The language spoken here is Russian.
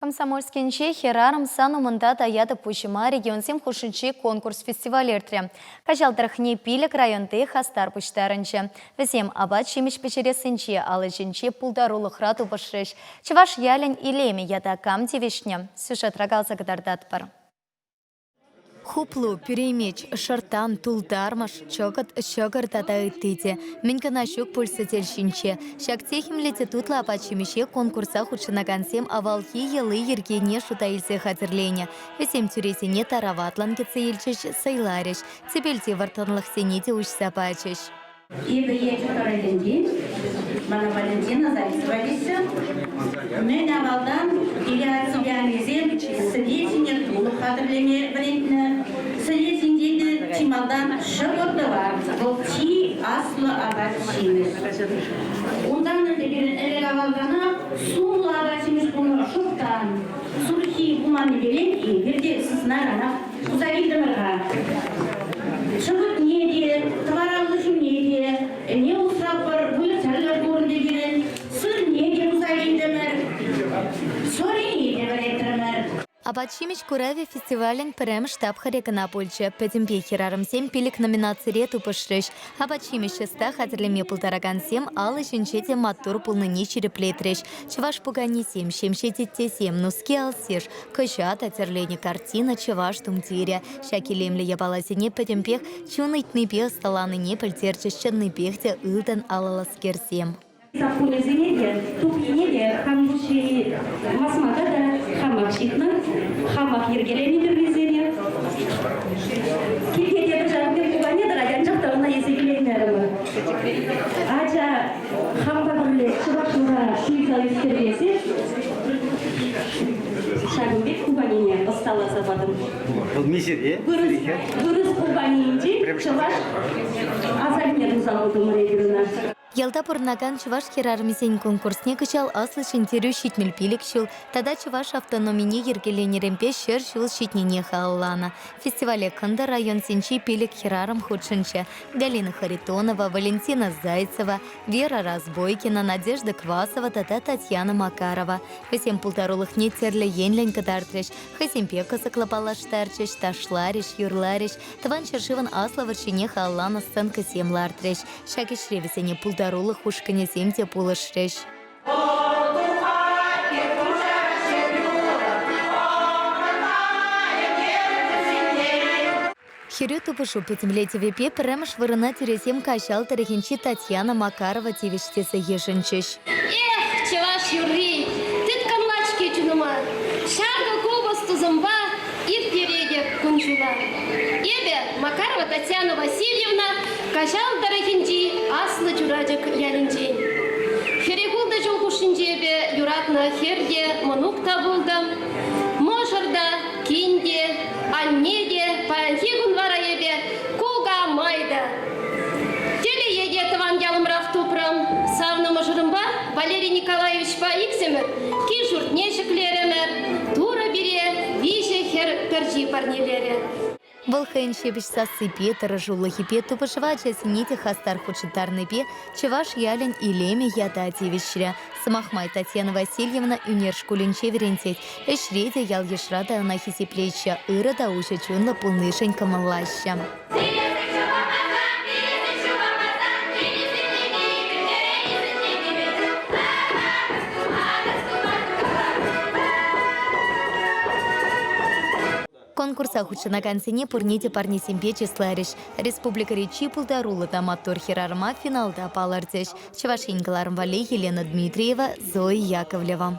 Комсомольскенче херарым сану мында таяды пучыма регионсем хушинчи конкурс фестивалертре. Кажалдырхне пилек районды хастар пуштарынчы. Весем абат чимеш печересенче алычынче пулдарулық рату башрыш. Чываш ялен илеме яда кам девишне. Сюжет рагалса гадардат бар. Хуплу, перемеч, шартан, тулдармаш, чокот, щогар татаытыте. Минкана щук пульсетельщинче. Шактехим лететутла апачимище конкурса худшинагансем авалхи елы ергене шутаильсе хатырлене. Весем тюресене тараватланкеце ильчеш сайлариш. Цепельте вартанлых сенете учса пачеш. И приедет Валентин, мана Валентина записывались. Мы на Валдан или отсюдянизем сведения тулу хатырлеме временно. Сведения Чималдан шаготова, волчи аслы абачимис. Ондан эле Валдана сулу абачимис bunu шуктан. Сурхи буманы белен и верде сыснарана узавидымырға. Шагот не де, товаралышым не де, не усрап бар, бұйық сәрлер көрін дегенен, сыр не де узавидымыр, сори не де варетірімір. Абачимич Курави фестивален прям штаб харекана пульче. Петимпе херарым сем пилик номинации рету пошрыш. Абачимич шеста хатерлеме пултараган сем алы женчете матур пулныни череплетреш. Чеваш пугани сем, шемшете те сем, нуски алсеш. Кышат атерлени картина чеваш тумтире. Шакилемле ябаласене петимпех чунытный пех сталаны не пальтерчеш чынный пехте ылдан алаласкерсем. Запунезенеде, тупинеде, хамбуши масмагада, хамакшихна, хамак ергелени дервезене. Киргеде бежарбек кубанеда, янчактарына есегелейнерімі. Ача хамбагыле шыбашура шуйза үстербесе, шагымбек кубанине остала забадым. Бұл меседе? Гүріз кубанинде, шыбаш азарнерін залудым регіріна. Ялда пурнаган чуваш херармисен конкурсне кычал аслы шинтерю щитмел пилик шул, тада чуваш автономине ергеленеремпе шер шул щитнене хааллана. Фестивале кында район сенчи пилик херарам худшинче. Галина Харитонова, Валентина Зайцева, Вера Разбойкина, Надежда Квасова, тада Татьяна Макарова. Весем пултарулых не терле енлень кадартреш, хасимпе косаклапала штарчеш, ташлариш, юрлариш, таван чершиван асла варчине хааллана сценка семлартреш. Шакиш ревесене пултарулых ушкане семте пулышреш. Херю тупышу петемлете вепе премш вырына тересем качал тарихинчи Татьяна Макарова тивиштеса ешенчеш. Эх, чеваш юрри, ты тканлачки тюнума, шага кубасту зомба и передек кунчула. Ебе Макарова Татьяна Васильевна качал тарихинчи аслы чурадек ялинчен. Херегулда жолкушинчебе юратна херде манукта булдам, можарда, кинде, аннеде, паянхигун вараебе, куга майда. Теле еде таван ялымрав тупрам, савна мажырымба Валерий Николаевич па иксемер, ки журтнешеклеремер, тура бире, виже хер перджи парнелере. Волхайн шебеш сасыпе, таражулахи пе, тупышва часините хастар худшитарный пе, чеваш ялен и леме яда тивишря. Самахмай Татьяна Васильевна юнер шкулинче верентет, эшреде ял ешрада анахиси плеча, ырада уже чунла полнышенька малаща. Конкурса худшинаган сене пурните парни семпе числариш. Республика Речи пулдарула таматтор херарма финалда палардеш. Чевашингаларм вале Елена Дмитриева, Зоя Яковлева.